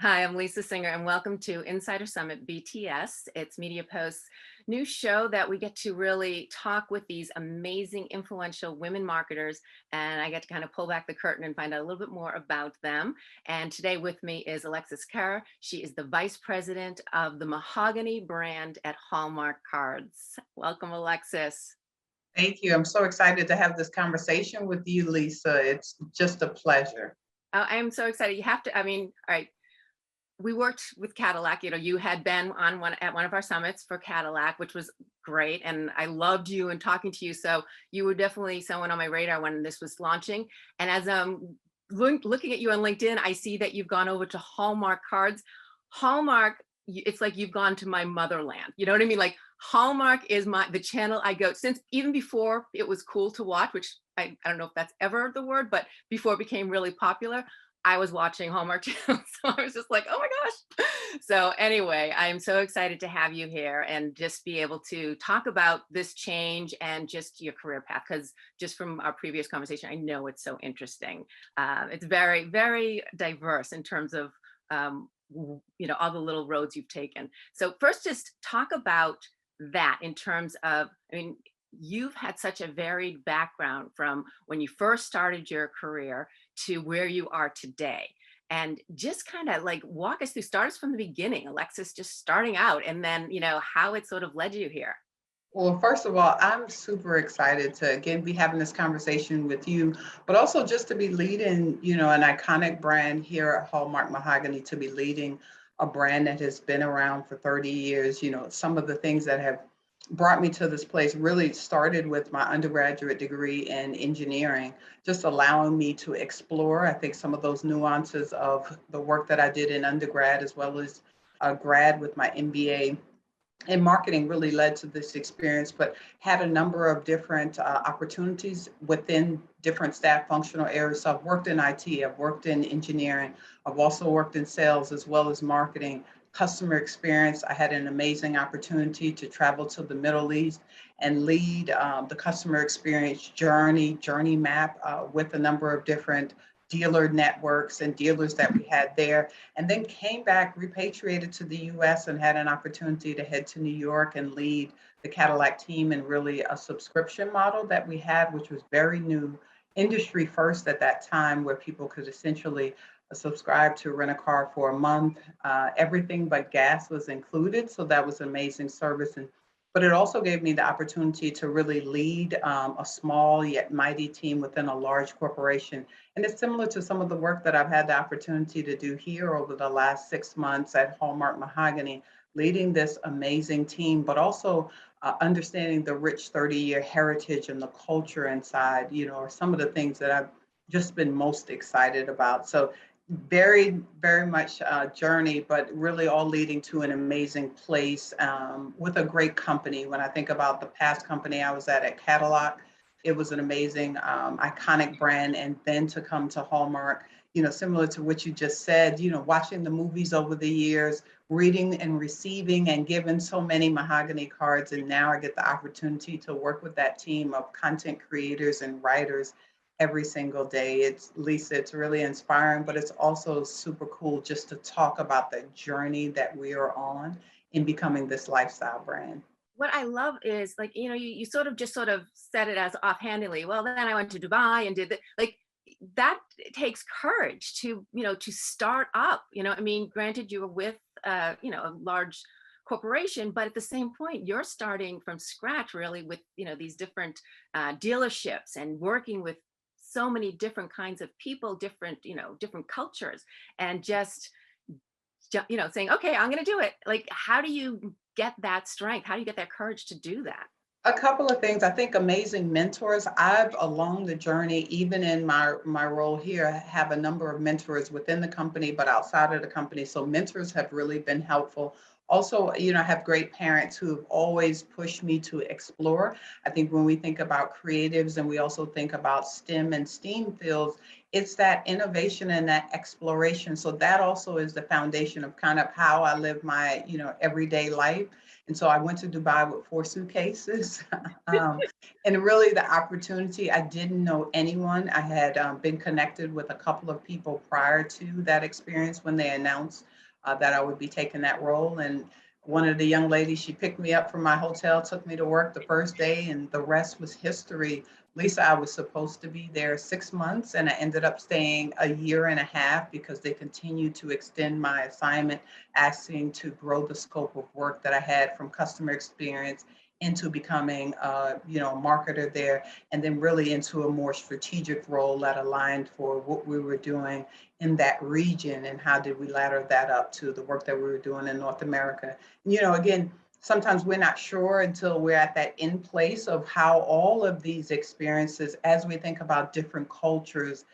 Hi, I'm Lisa Singer, and welcome to Insider Summit BTS. It's Media Post's new show that we get to really talk with these amazing, influential women marketers, and I get to kind of pull back the curtain and find out a little bit more about them. And today with me is Alexis Kerr. She is the vice president of the Mahogany brand at Hallmark Cards. Welcome, Alexis. Thank you. I'm so excited to have this conversation with you, Lisa. It's just a pleasure. I'm so excited. You have to, all right. We worked with Cadillac. You had been on one of our summits for Cadillac, which was great, and I loved you and talking to you. So you were definitely someone on my radar when this was launching. And as I'm looking at you on LinkedIn, I see that you've gone over to Hallmark Cards. Hallmark, it's like you've gone to my motherland. You know what I mean? Like Hallmark is the channel I go since even before it was cool to watch, which I don't know if that's ever the word, but before it became really popular. I was watching Hallmark Channel, so I was just like, oh my gosh. So anyway, I'm so excited to have you here and just be able to talk about this change and just your career path, because just from our previous conversation, I know it's so interesting. It's very, very diverse in terms of, all the little roads you've taken. So first, just talk about that in terms of, you've had such a varied background from when you first started your career to where you are today. And just kind of like walk us through, start us from the beginning, Alexis, just starting out, and then, how it sort of led you here. Well, first of all, I'm super excited to again be having this conversation with you, but also just to be leading, an iconic brand here at Hallmark Mahogany, to be leading a brand that has been around for 30 years. Some of the things that have brought me to this place really started with my undergraduate degree in engineering, just allowing me to explore, I think, some of those nuances of the work that I did in undergrad, as well as a grad with my MBA in marketing, really led to this experience, but had a number of different opportunities within different staff functional areas. So I've worked in IT, I've worked in engineering, I've also worked in sales as well as marketing, customer experience. I had an amazing opportunity to travel to the Middle East and lead the customer experience journey map with a number of different dealer networks and dealers that we had there, and then came back, repatriated to the US, and had an opportunity to head to New York and lead the Cadillac team in really a subscription model that we had, which was very new, industry first at that time, where people could essentially subscribe to rent a car for a month. Everything but gas was included. So that was amazing service. But it also gave me the opportunity to really lead a small yet mighty team within a large corporation. And it's similar to some of the work that I've had the opportunity to do here over the last 6 months at Hallmark Mahogany, leading this amazing team, but also understanding the rich 30-year heritage and the culture inside, are some of the things that I've just been most excited about. So very, very much a journey, but really all leading to an amazing place with a great company. When I think about the past company I was at Cadillac, it was an amazing, iconic brand. And then to come to Hallmark, similar to what you just said, watching the movies over the years, reading and receiving and given so many mahogany cards. And now I get the opportunity to work with that team of content creators and writers every single day. It's Lisa, it's really inspiring, but it's also super cool just to talk about the journey that we are on in becoming this lifestyle brand. What I love is, like, you sort of said it as offhandedly, well, then I went to Dubai and did that. Like, that takes courage to, to start up, granted you were with, a large corporation, but at the same point, you're starting from scratch really with, these different dealerships and working with so many different kinds of people, different cultures, and just saying, okay, I'm going to do it. Like, how do you get that strength? How do you get that courage to do that? A couple of things. I think amazing mentors. I've along the journey, even in my role here, have a number of mentors within the company, but outside of the company. So mentors have really been helpful. Also, I have great parents who have always pushed me to explore. I think when we think about creatives and we also think about STEM and STEAM fields, it's that innovation and that exploration. So that also is the foundation of kind of how I live my, everyday life. And so I went to Dubai with 4 suitcases. um, and really the opportunity, I didn't know anyone. I had been connected with a couple of people prior to that experience when they announced that I would be taking that role. And one of the young ladies, she picked me up from my hotel, took me to work the first day, and the rest was history. Lisa, I was supposed to be there 6 months, and I ended up staying a year and a half because they continued to extend my assignment, asking to grow the scope of work that I had from customer experience into becoming, a marketer there, and then really into a more strategic role that aligned for what we were doing in that region and how did we ladder that up to the work that we were doing in North America. Again, sometimes we're not sure until we're at that end place of how all of these experiences, as we think about different cultures,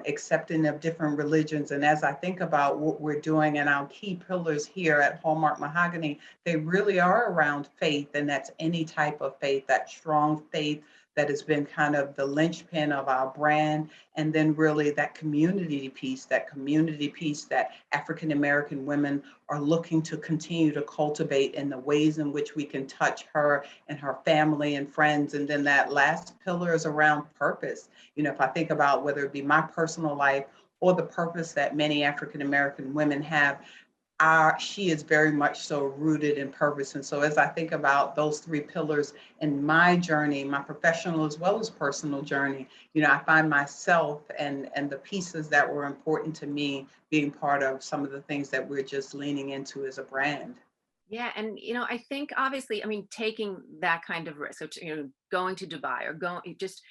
accepting of different religions. And as I think about what we're doing and our key pillars here at Hallmark Mahogany, they really are around faith. And that's any type of faith, that strong faith that has been kind of the linchpin of our brand. And then really that community piece that African American women are looking to continue to cultivate in the ways in which we can touch her and her family and friends. And then that last pillar is around purpose. If I think about whether it be my personal life or the purpose that many African American women have, she is very much so rooted in purpose. And so as I think about those 3 pillars in my journey, my professional as well as personal journey, I find myself and the pieces that were important to me being part of some of the things that we're just leaning into as a brand. Yeah, and I think obviously, I mean, taking that kind of risk, so going to Dubai or going just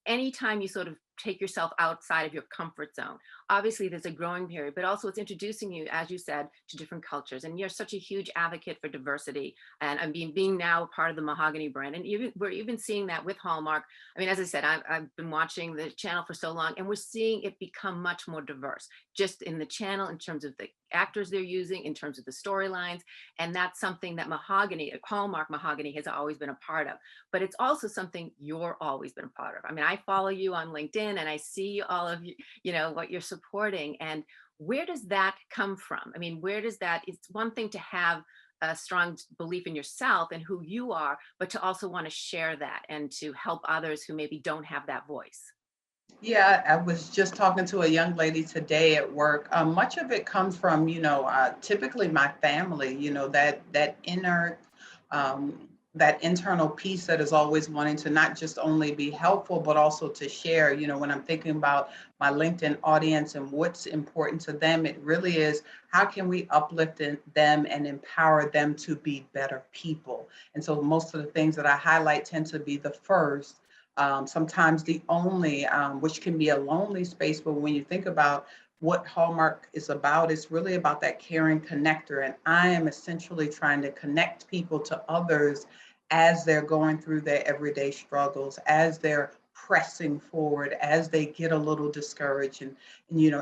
anytime you sort of take yourself outside of your comfort zone, obviously there's a growing period, but also it's introducing you, as you said, to different cultures. And you're such a huge advocate for diversity. And I'm being now part of the Mahogany brand. And we're even seeing that with Hallmark. I mean, as I said, I've been watching the channel for so long, and we're seeing it become much more diverse, just in the channel, in terms of the actors they're using, in terms of the storylines. And that's something that Hallmark Mahogany has always been a part of. But it's also something you're always been a part of. I mean, I follow you on LinkedIn and I see all of you, what you're supporting. And where does that come from? I mean, it's one thing to have a strong belief in yourself and who you are, but to also want to share that and to help others who maybe don't have that voice. Yeah, I was just talking to a young lady today at work. Much of it comes from, typically my family, um, that internal piece that is always wanting to not just only be helpful, but also to share. When I'm thinking about my LinkedIn audience and what's important to them, it really is how can we uplift them and empower them to be better people. And so most of the things that I highlight tend to be the first, sometimes the only, which can be a lonely space. But when you think about what Hallmark is about, it's really about that caring connector. And I am essentially trying to connect people to others as they're going through their everyday struggles, as they're pressing forward, as they get a little discouraged. And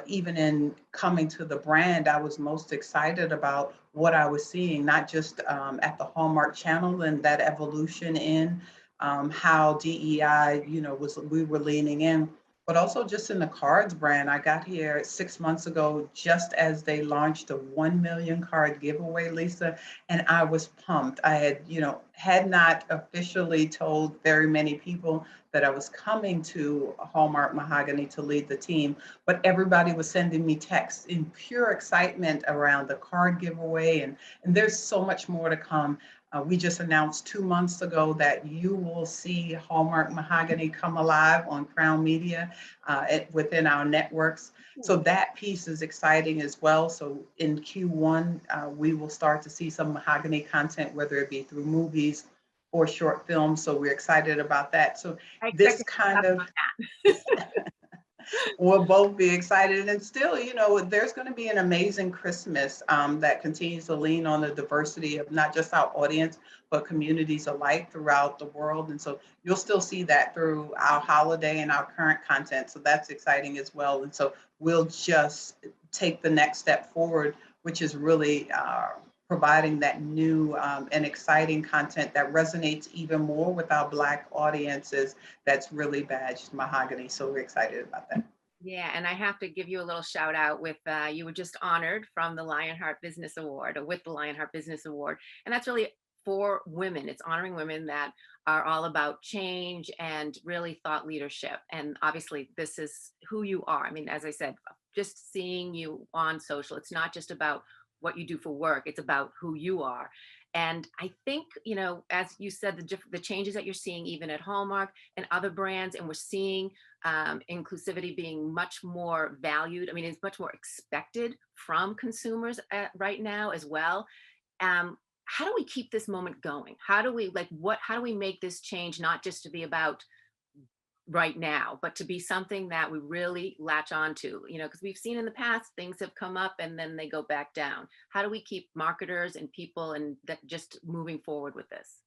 even in coming to the brand, I was most excited about what I was seeing, not just at the Hallmark channel and that evolution in how DEI, we were leaning in, but also just in the cards brand. I got here 6 months ago, just as they launched the 1 million card giveaway, Lisa, and I was pumped. I had not officially told very many people that I was coming to Hallmark Mahogany to lead the team, but everybody was sending me texts in pure excitement around the card giveaway, and there's so much more to come. We just announced 2 months ago that you will see Hallmark Mahogany come alive on Crown Media within our networks. So that piece is exciting as well. So in Q1, we will start to see some Mahogany content, whether it be through movies or short films. So we're excited about that. So I expect this to kind have of that. we'll both be excited. And still, there's going to be an amazing Christmas that continues to lean on the diversity of not just our audience, but communities alike throughout the world. And so you'll still see that through our holiday and our current content. So that's exciting as well. And so we'll just take the next step forward, which is really providing that new and exciting content that resonates even more with our Black audiences that's really badged Mahogany. So we're excited about that. Yeah, and I have to give you a little shout out with you were just honored from the Lionheart Business Award or with the Lionheart Business Award. And that's really for women. It's honoring women that are all about change and really thought leadership. And obviously, this is who you are. I mean, as I said, just seeing you on social, it's not just about what you do for work, it's about who you are. And I think, as you said, the changes that you're seeing even at Hallmark and other brands, and we're seeing inclusivity being much more valued. I mean, it's much more expected from consumers right now as well. How do we keep this moment going? How do we how do we make this change not just to be about right now, but to be something that we really latch on to, because we've seen in the past things have come up and then they go back down. How do we keep marketers and people and that just moving forward with this?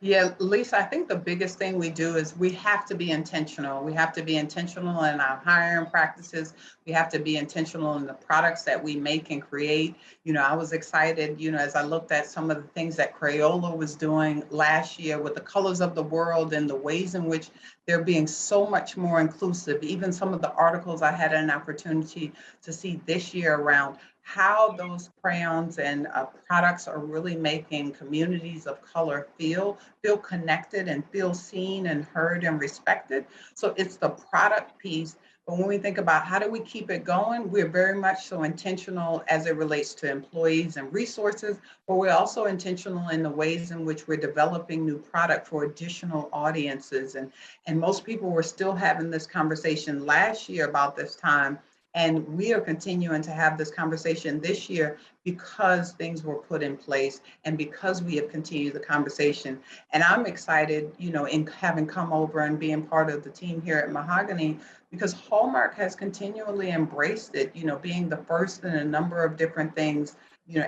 Yeah, Lisa, I think the biggest thing we do is we have to be intentional. We have to be intentional in our hiring practices. We have to be intentional in the products that we make and create. I was excited, as I looked at some of the things that Crayola was doing last year with the colors of the world and the ways in which they're being so much more inclusive. Even some of the articles I had an opportunity to see this year around how those crayons and products are really making communities of color feel connected and feel seen and heard and respected. So it's the product piece. But when we think about how do we keep it going, we're very much so intentional as it relates to employees and resources, but we're also intentional in the ways in which we're developing new product for additional audiences. And most people were still having this conversation last year about this time. And we are continuing to have this conversation this year because things were put in place and because we have continued the conversation. And I'm excited, in having come over and being part of the team here at Mahogany, because Hallmark has continually embraced it, being the first in a number of different things,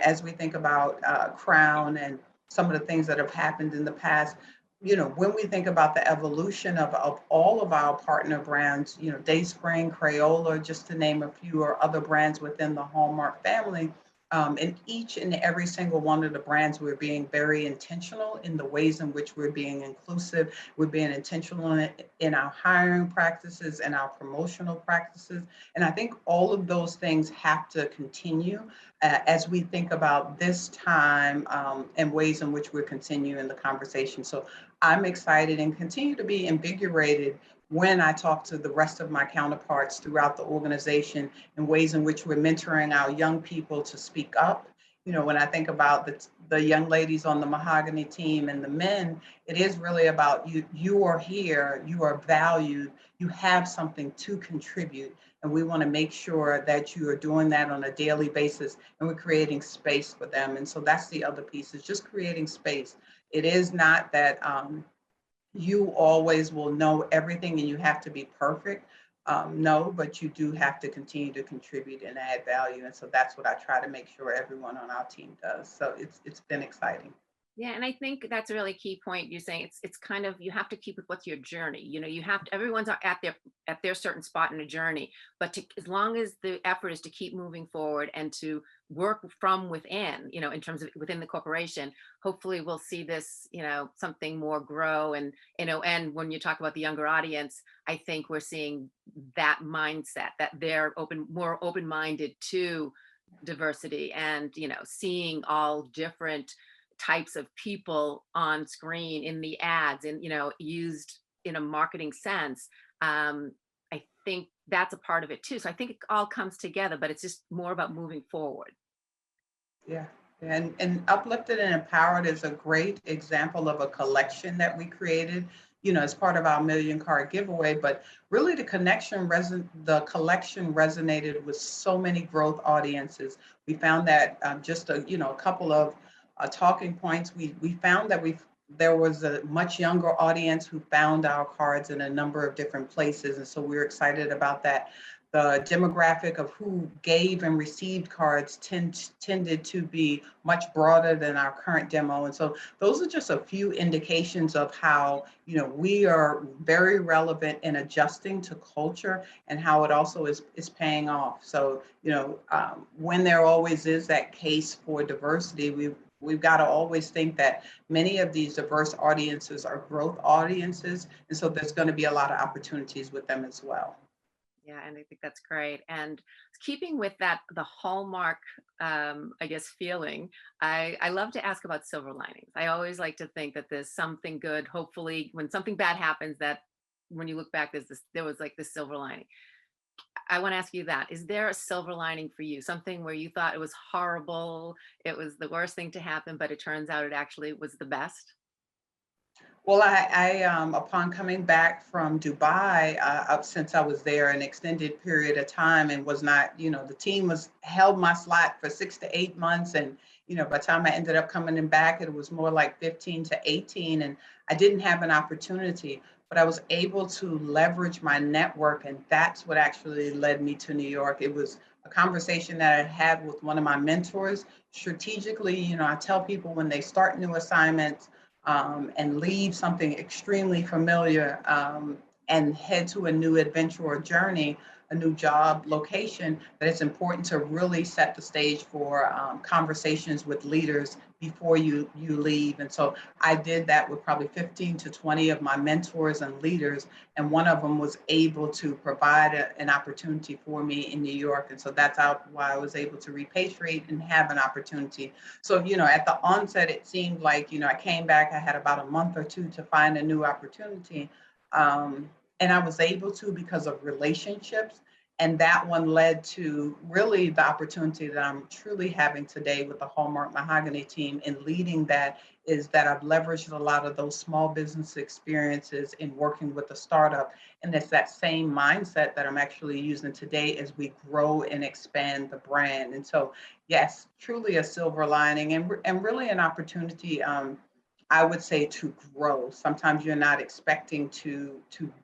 as we think about Crown and some of the things that have happened in the past. When we think about the evolution of all of our partner brands, Dayspring, Crayola, just to name a few, or other brands within the Hallmark family, in each and every single one of the brands, we're being very intentional in the ways in which we're being inclusive. We're being intentional in our hiring practices and our promotional practices. And I think all of those things have to continue as we think about this time and ways in which we're continuing the conversation. So I'm excited and continue to be invigorated when I talk to the rest of my counterparts throughout the organization in ways in which we're mentoring our young people to speak up. When I think about the young ladies on the Mahogany team and the men, it is really about you. You are here, you are valued, you have something to contribute. And we want to make sure that you are doing that on a daily basis and we're creating space for them. And so that's the other piece, is just creating space. It is not that you always will know everything and you have to be perfect. No, but you do have to continue to contribute and add value. And so that's what I try to make sure everyone on our team does. So it's been exciting. Yeah, and I think that's a really key point. You're saying it's kind of, you have to keep with what's your journey. You have to, everyone's at their certain spot in a journey, but as long as the effort is to keep moving forward and to work from within, in terms of within the corporation, hopefully we'll see this, something more grow. And when you talk about the younger audience, I think we're seeing that mindset that they're more open-minded to diversity and, seeing all different types of people on screen in the ads and used in a marketing sense. I think that's a part of it too, so I think it all comes together, but it's just more about moving forward. Yeah. And Uplifted and Empowered is a great example of a collection that we created, as part of our million card giveaway. But really the collection resonated with so many growth audiences. We found that just a couple of talking points, we found that there was a much younger audience who found our cards in a number of different places. And so we're excited about that. The demographic of who gave and received cards tended to be much broader than our current demo. And so those are just a few indications of how, we are very relevant in adjusting to culture and how it also is paying off. So, when there always is that case for diversity, we've got to always think that many of these diverse audiences are growth audiences. And so there's going to be a lot of opportunities with them as well. Yeah, and I think that's great. And keeping with that, the Hallmark, I guess, feeling, I love to ask about silver linings. I always like to think that there's something good. Hopefully, when something bad happens, that when you look back, there was like this silver lining. I want to ask you that. Is there a silver lining for you? Something where you thought it was horrible, it was the worst thing to happen, but it turns out it actually was the best? Well, upon coming back from Dubai, up since I was there an extended period of time and was not, the team was held my slot for 6 to 8 months, and by the time I ended up coming in back, it was more like 15 to 18, and I didn't have an opportunity, but I was able to leverage my network, and that's what actually led me to New York. It was a conversation that I had with one of my mentors. Strategically, I tell people when they start new assignments and leave something extremely familiar and head to a new adventure or journey, a new job location, that it's important to really set the stage for conversations with leaders before you leave. And so I did that with probably 15 to 20 of my mentors and leaders, and one of them was able to provide an opportunity for me in New York. And so that's why I was able to repatriate and have an opportunity. So, at the onset, it seemed like, I came back, I had about a month or two to find a new opportunity. And I was able to because of relationships. And that one led to really the opportunity that I'm truly having today with the Hallmark Mahogany team, and leading that is that I've leveraged a lot of those small business experiences in working with a startup. And it's that same mindset that I'm actually using today as we grow and expand the brand. And so, yes, truly a silver lining, and really an opportunity. I would say to grow. Sometimes you're not expecting to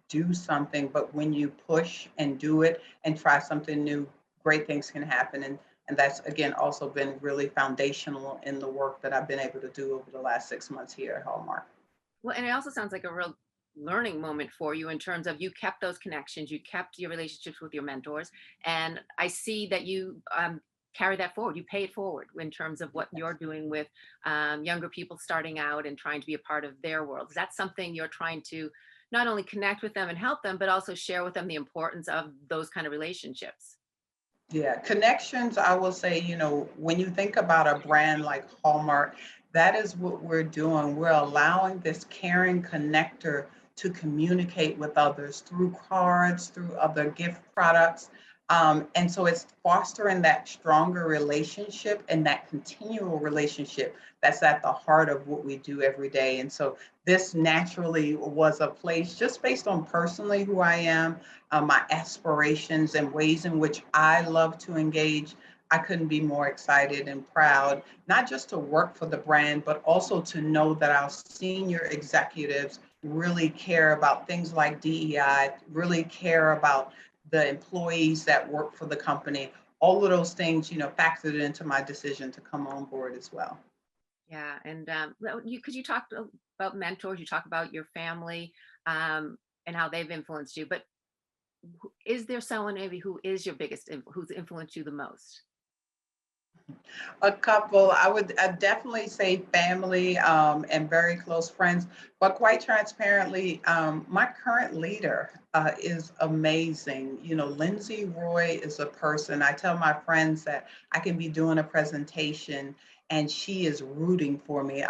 do something, but when you push and do it and try something new, great things can happen. And that's again also been really foundational in the work that I've been able to do over the last 6 months here at Hallmark. Well, and it also sounds like a real learning moment for you in terms of you kept those connections, you kept your relationships with your mentors, and I see that you carry that forward. You pay it forward in terms of what you're doing with younger people starting out and trying to be a part of their world. Is that something you're trying to not only connect with them and help them, but also share with them the importance of those kind of relationships? Yeah, connections, I will say, when you think about a brand like Hallmark, that is what we're doing. We're allowing this caring connector to communicate with others through cards, through other gift products. And so it's fostering that stronger relationship and that continual relationship that's at the heart of what we do every day. And so this naturally was a place just based on personally who I am, my aspirations and ways in which I love to engage. I couldn't be more excited and proud, not just to work for the brand, but also to know that our senior executives really care about things like DEI, really care about the employees that work for the company. All of those things, factored into my decision to come on board as well. Yeah, and well, you because you talked about mentors, you talk about your family and how they've influenced you, but is there someone maybe who is your who's influenced you the most? A couple, I definitely say family and very close friends, but quite transparently, my current leader is amazing. Lindsay Roy is a person, I tell my friends that I can be doing a presentation and she is rooting for me.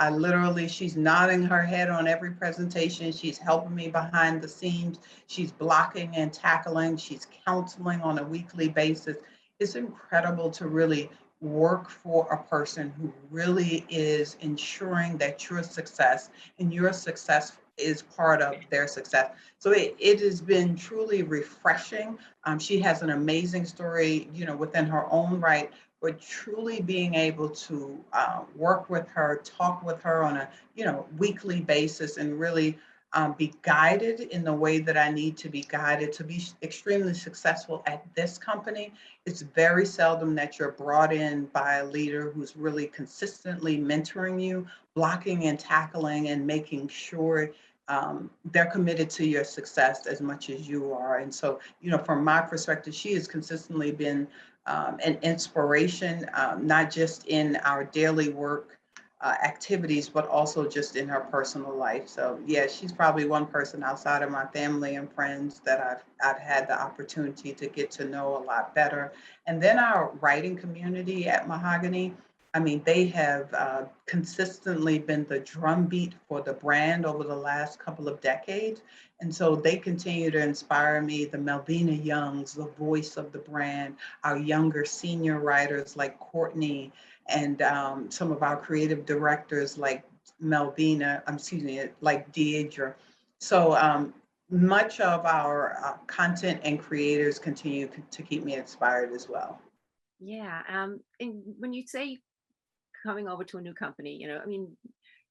She's nodding her head on every presentation. She's helping me behind the scenes. She's blocking and tackling. She's counseling on a weekly basis. It's incredible to really work for a person who really is ensuring that your success and your success is part of their success. So it has been truly refreshing. She has an amazing story, within her own right, but truly being able to work with her, talk with her on a, weekly basis, and really be guided in the way that I need to be guided to be extremely successful at this company. It's very seldom that you're brought in by a leader who's really consistently mentoring you, blocking and tackling, and making sure they're committed to your success as much as you are. And so, from my perspective, she has consistently been an inspiration, not just in our daily work activities, but also just in her personal life. So yeah, she's probably one person outside of my family and friends that I've had the opportunity to get to know a lot better. And then our writing community at Mahogany, I mean, they have consistently been the drumbeat for the brand over the last couple of decades. And so they continue to inspire me, the Melvina Youngs, the voice of the brand, our younger senior writers like Courtney, and some of our creative directors like Melvina, excuse me, like Deidre. So much of our content and creators continue to keep me inspired as well. Yeah. And when you say coming over to a new company, I mean,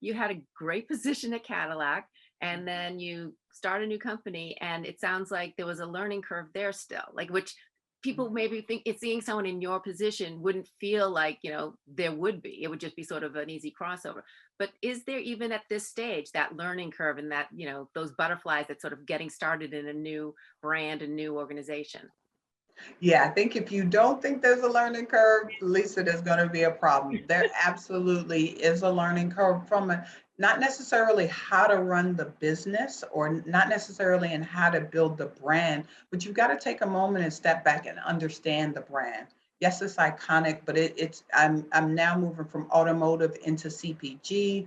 you had a great position at Cadillac, and then you start a new company, and it sounds like there was a learning curve there still, like, which people maybe think it's seeing someone in your position wouldn't feel like, there would be. It would just be sort of an easy crossover. But is there, even at this stage, that learning curve and that, those butterflies that sort of getting started in a new brand, a new organization? Yeah, I think if you don't think there's a learning curve, Lisa, there's going to be a problem. There absolutely is a learning curve from not necessarily how to run the business or not necessarily in how to build the brand, but you've got to take a moment and step back and understand the brand. Yes, it's iconic, but I'm now moving from automotive into CPG.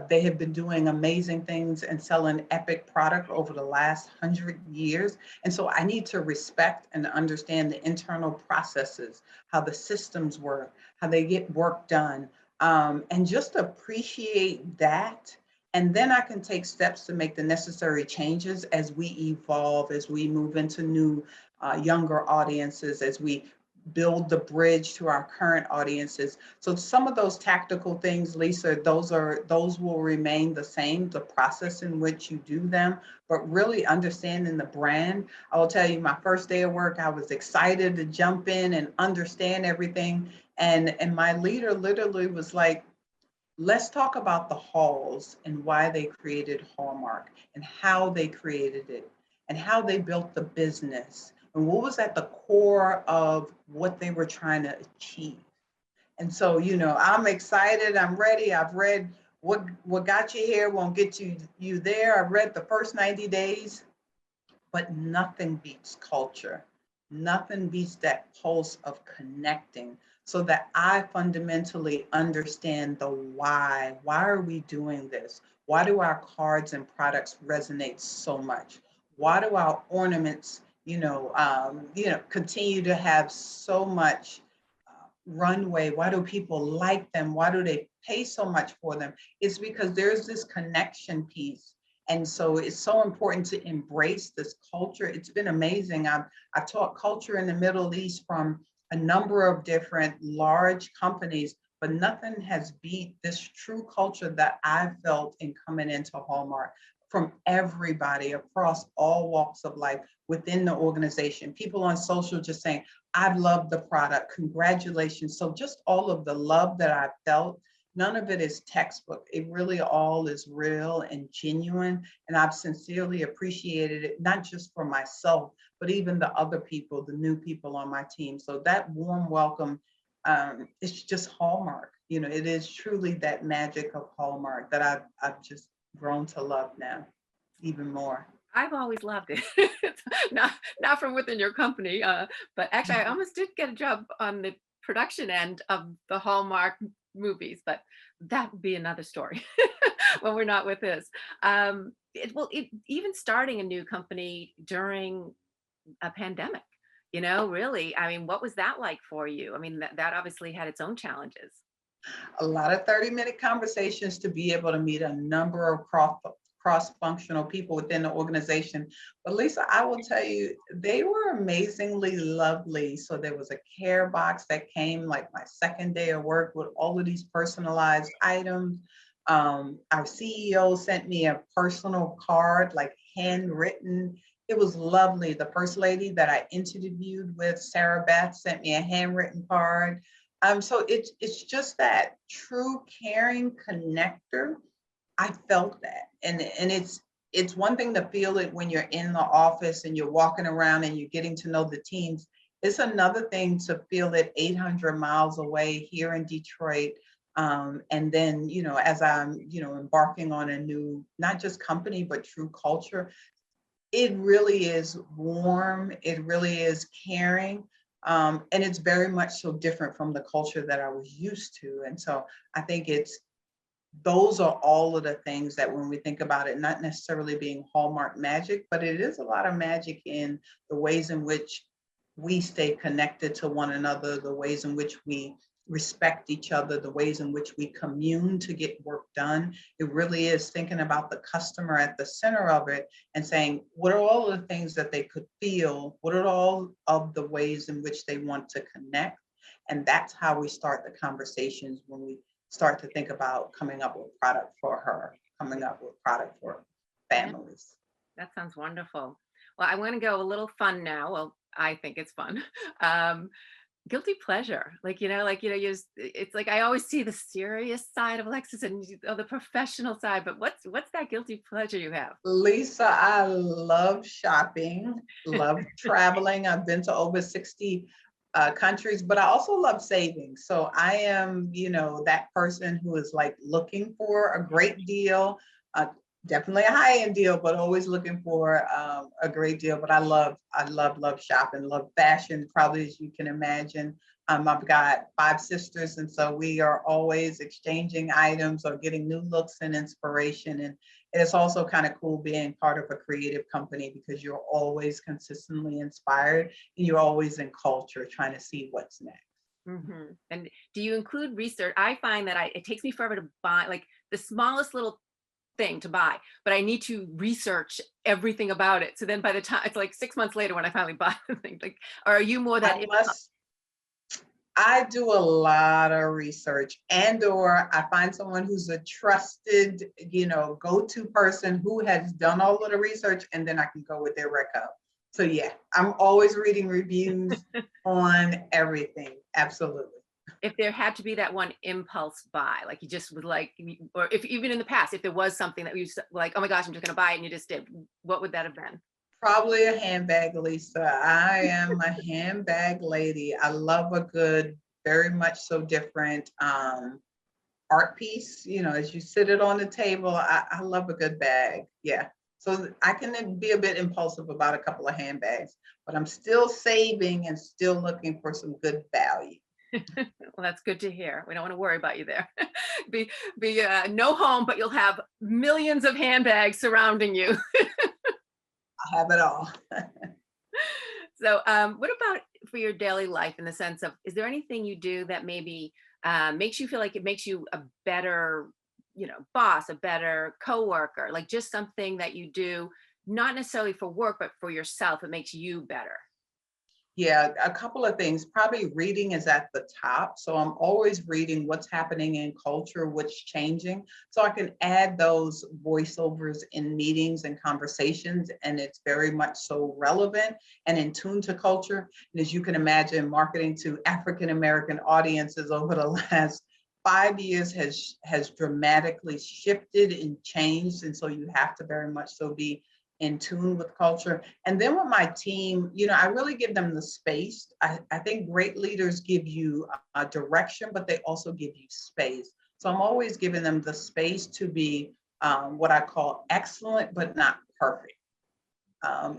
They have been doing amazing things and selling epic product over the last 100 years. And so I need to respect and understand the internal processes, how the systems work, how they get work done, and just appreciate that. And then I can take steps to make the necessary changes as we evolve, as we move into new, younger audiences, as we build the bridge to our current audiences. So some of those tactical things, Lisa, those will remain the same, the process in which you do them, but really understanding the brand. I will tell you, my first day of work, I was excited to jump in and understand everything. And my leader literally was like, let's talk about the halls and why they created Hallmark and how they created it and how they built the business and what was at the core of what they were trying to achieve. And so, I'm excited. I'm ready. I've read what got you here won't get you there. I've read the first 90 days, but nothing beats culture. Nothing beats that pulse of connecting so that I fundamentally understand the why. Why are we doing this? Why do our cards and products resonate so much? Why do our ornaments, continue to have so much runway? Why do people like them? Why do they pay so much for them? It's because there's this connection piece. And so it's so important to embrace this culture. It's been amazing. I've taught culture in the Middle East from a number of different large companies, but nothing has beat this true culture that I felt in coming into Hallmark from everybody across all walks of life within the organization. People on social just saying, I've loved the product, congratulations. So just all of the love that I felt, none of it is textbook. It really all is real and genuine. And I've sincerely appreciated it, not just for myself, but even the other people, the new people on my team. So that warm welcome, it's just Hallmark. It is truly that magic of Hallmark that I've just grown to love now, even more. I've always loved it. Not from within your company, but actually, I almost did get a job on the production end of the Hallmark movies, but that would be another story when we're not with this. Even starting a new company during a pandemic, really, I mean, what was that like for you? I mean, that obviously had its own challenges. A lot of 30-minute conversations to be able to meet a number of cross-functional people within the organization. But Lisa, I will tell you, they were amazingly lovely. So there was a care box that came like my second day of work with all of these personalized items. Our CEO sent me a personal card, like handwritten. It was lovely. The first lady that I interviewed with, Sarah Beth, sent me a handwritten card. So it's just that true caring connector. I felt that, and it's one thing to feel it when you're in the office and you're walking around and you're getting to know the teams. It's another thing to feel it 800 miles away here in Detroit, And then, as I'm, embarking on a new, not just company, but true culture, it really is warm. It really is caring. And it's very much so different from the culture that I was used to. And so I think those are all of the things that when we think about it, not necessarily being Hallmark magic, but it is a lot of magic in the ways in which we stay connected to one another, the ways in which we respect each other, the ways in which we commune to get work done. It really is thinking about the customer at the center of it and saying, what are all of the things that they could feel? What are all of the ways in which they want to connect? And that's how we start the conversations when we start to think about coming up with product for her, coming up with product for Yeah, families. that sounds wonderful. Well, I want to go a little fun now. Well, I think it's fun. Um, Guilty pleasure, it's like I always see the serious side of Alexis and the professional side, but what's that guilty pleasure you have? Lisa, I love shopping, love traveling. I've been to over 60 countries, but I also love saving. So I am, that person who is like looking for a great deal, uh, definitely a high-end deal, but always looking for a great deal. But love shopping, love fashion, probably as you can imagine. I've got five sisters, and so we are always exchanging items or getting new looks and inspiration. And it's also kind of cool being part of a creative company because you're always consistently inspired and you're always in culture trying to see what's next. And do you include research? I find that it takes me forever to buy like the smallest little thing to buy, but I need to research everything about it. So then by the time it's like 6 months later when I finally buy the thing, like, or are you more I that? must I do a lot of research and/or I find someone who's a trusted, go-to person who has done all of the research and then I can go with their reco. So yeah, I'm always reading reviews on everything. Absolutely. If there had to be that one impulse buy, like you just would like, or if even in the past, if there was something that you like, oh my gosh, I'm just going to buy it, and you just did, what would that have been? Probably a handbag, Lisa. I am a handbag lady. I love a good, very much so different art piece, as you sit it on the table. I love a good bag. Yeah. So I can be a bit impulsive about a couple of handbags, but I'm still saving and still looking for some good value. Well, that's good to hear. We don't want to worry about you there. Be no home, but you'll have millions of handbags surrounding you. I have it all. So, what about for your daily life in the sense of, is there anything you do that maybe makes you feel like it makes you a better, boss, a better coworker, like just something that you do, not necessarily for work, but for yourself, it makes you better? Yeah, a couple of things. Probably reading is at the top. So I'm always reading what's happening in culture, what's changing. So I can add those voiceovers in meetings and conversations. And it's very much so relevant and in tune to culture. And as you can imagine, marketing to African American audiences over the last 5 years has dramatically shifted and changed. And so you have to very much so be in tune with culture. And then with my team, I really give them the space. I think great leaders give you a direction, but they also give you space. So I'm always giving them the space to be what I call excellent, but not perfect.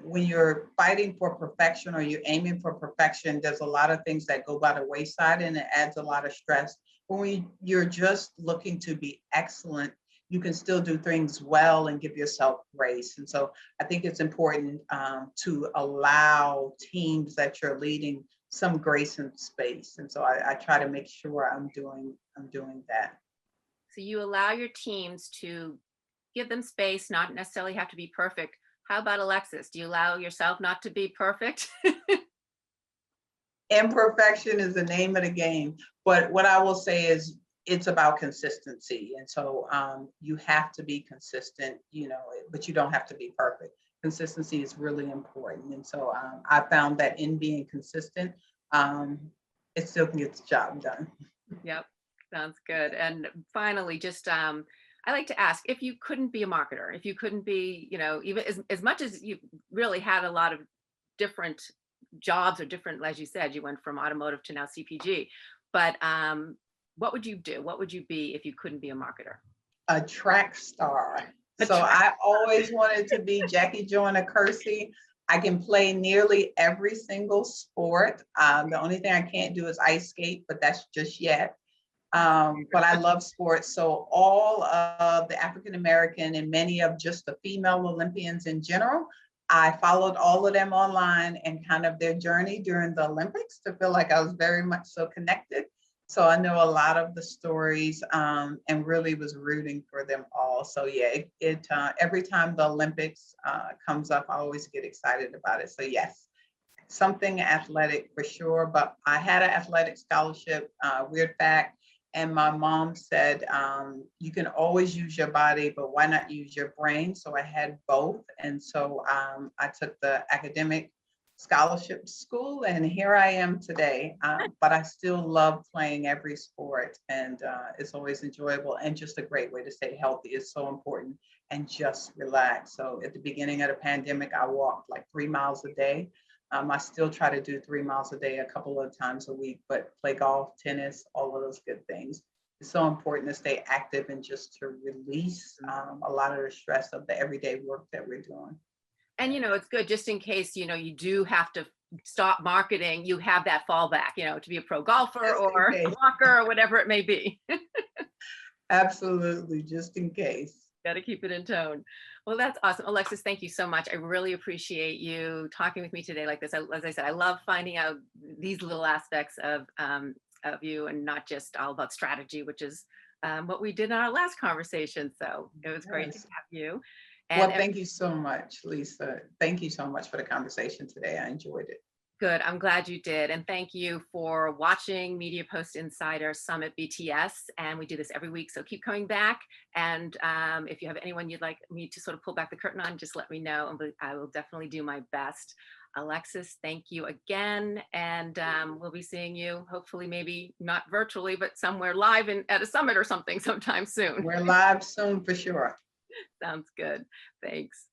When you're fighting for perfection or you're aiming for perfection, there's a lot of things that go by the wayside and it adds a lot of stress. But when you're just looking to be excellent, you can still do things well and give yourself grace. And so I think it's important to allow teams that you're leading some grace and space. And so I try to make sure I'm doing that. So you allow your teams to give them space, not necessarily have to be perfect. How about Alexis? Do you allow yourself not to be perfect? Imperfection is the name of the game. But what I will say is it's about consistency. And so you have to be consistent, but you don't have to be perfect. Consistency is really important. And so I found that in being consistent, um, it still can get the job done. Yep, sounds good. And finally, just I like to ask, if you couldn't be a marketer, if you couldn't be, even as much as you really had a lot of different jobs or different, as you said, you went from automotive to now CPG, but what would you do? What would you be if you couldn't be a marketer? A track star. A So track. I always wanted to be Jackie Joyner Kersey. I can play nearly every single sport. The only thing I can't do is ice skate, but that's just yet. But I love sports. So all of the African American and many of just the female Olympians in general, I followed all of them online and kind of their journey during the Olympics to feel like I was very much so connected. So I know a lot of the stories and really was rooting for them all. So yeah, every time the Olympics comes up, I always get excited about it. So yes, something athletic for sure. But I had an athletic scholarship, weird fact. And my mom said, you can always use your body, but why not use your brain? So I had both. And so I took the academic scholarship to school, and here I am today. But I still love playing every sport, and it's always enjoyable and just a great way to stay healthy. Is so important and just relax. So at the beginning of the pandemic, I walked like 3 miles a day. I still try to do 3 miles a day a couple of times a week, but play golf, tennis, all of those good things. It's so important to stay active and just to release a lot of the stress of the everyday work that we're doing. And it's good just in case, you do have to stop marketing, you have that fallback, to be a pro golfer Just in or a case. walker or whatever it may be. Absolutely, just in case. Got to keep it in tone. Well, that's awesome. Alexis, thank you so much. I really appreciate you talking with me today like this. As I said, I love finding out these little aspects of you and not just all about strategy, which is what we did in our last conversation. So it was great to Yes. have you. Well, And thank you so much, Lisa. Thank you so much for the conversation today. I enjoyed it. good. I'm glad you did. And thank you for watching Media Post Insider Summit BTS. And we do this every week. So keep coming back. And if you have anyone you'd like me to sort of pull back the curtain on, just let me know. And I will definitely do my best. Alexis, thank you again. And we'll be seeing you, hopefully, maybe not virtually, but somewhere live at a summit or something sometime soon. We're live soon for sure. Sounds good. Thanks.